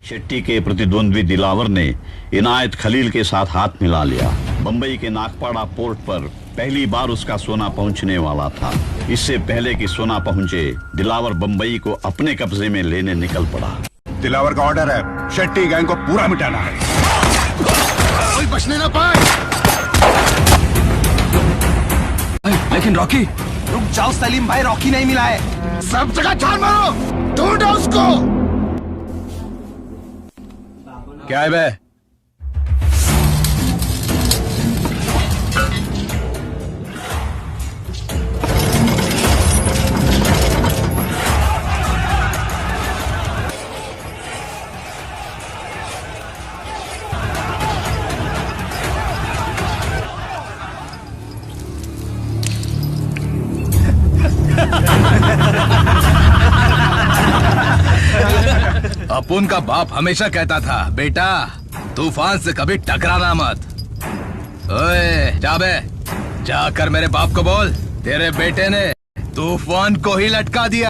शेट्टी के प्रतिद्वंद्वी दिलावर ने इनायत खलील के साथ हाथ मिला लिया। बंबई के नागपाड़ा पोर्ट पर पहली बार उसका सोना पहुंचने वाला था। इससे पहले कि सोना पहुंचे, दिलावर बंबई को अपने कब्जे में लेने निकल पड़ा। दिलावर का ऑर्डर है, शेट्टी गैंग को पूरा मिटाना है। कोई बचने ना पाए। लेकिन रॉकी, रुक जाओ सलीम भाई, रॉकी नहीं मिला है। सब जगह छान मारो, ढूंढो उसको। क्या है बे? अपुन का बाप हमेशा कहता था, बेटा तूफान से कभी टकराना मत। ओए जा बे, जाकर मेरे बाप को बोल, तेरे बेटे ने तूफान को ही लटका दिया।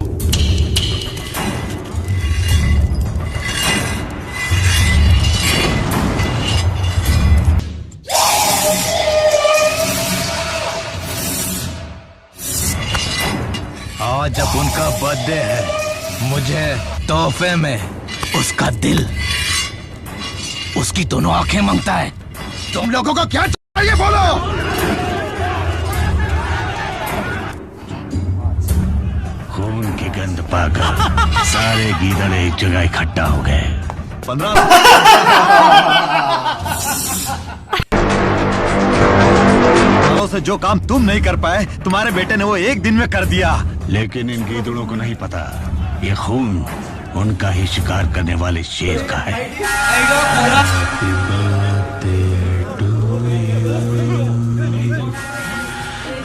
आज जब उनका बर्थडे है, मुझे तोहफे में उसका दिल, उसकी दोनों आंखें मांगता है। तुम लोगों को क्या चाहिए बोलो। खून की गंध पाकर सारे गीदड़ एक जगह इकट्ठा हो गए। 15 से जो काम तुम नहीं कर पाए, तुम्हारे बेटे ने वो एक दिन में कर दिया। लेकिन इन गीदड़ों को नहीं पता, ये खून उनका ही शिकार करने वाले शेर का है। Happy birthday to you.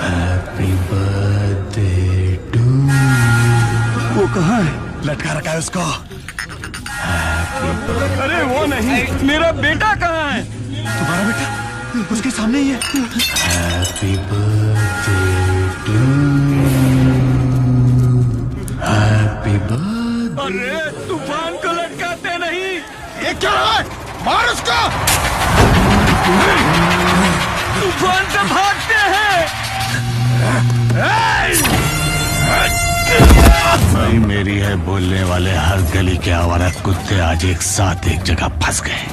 Happy birthday to you. वो कहाँ है? लटका रखा है उसको। अरे वो नहीं, मेरा बेटा कहाँ है? तुम्हारा बेटा उसके सामने ही है। Happy birthday to you. Happy birthday. अरे तूफान को लटकाते नहीं। ये क्या है? मार उसको। तूफान से भागते हैं। भाई मेरी है बोलने वाले हर गली के आवारा कुत्ते आज एक साथ एक जगह फंस गए।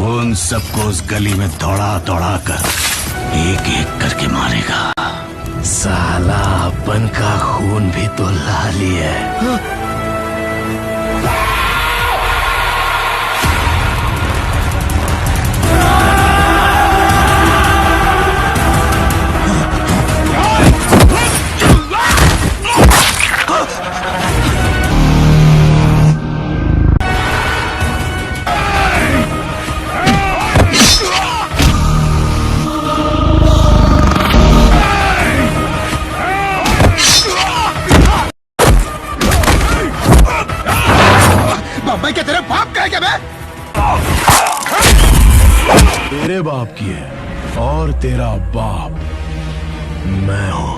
उन सबको उस गली में दौड़ा दौड़ा कर एक एक करके मारेगा। साला अपन का खून भी तो लाली है। बम्बई के तेरे बाप का है क्या बे? तेरे बाप की है और तेरा बाप मैं हूँ।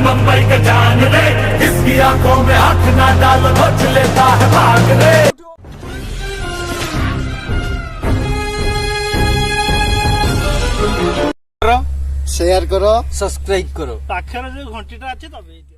बम्बई का जान रे, इसकी आंखों में आंख ना डाल, बच लेता है भाग रे। शेयर करो, सब्सक्राइब करो। पाखर जो घंटीटा আছে তবে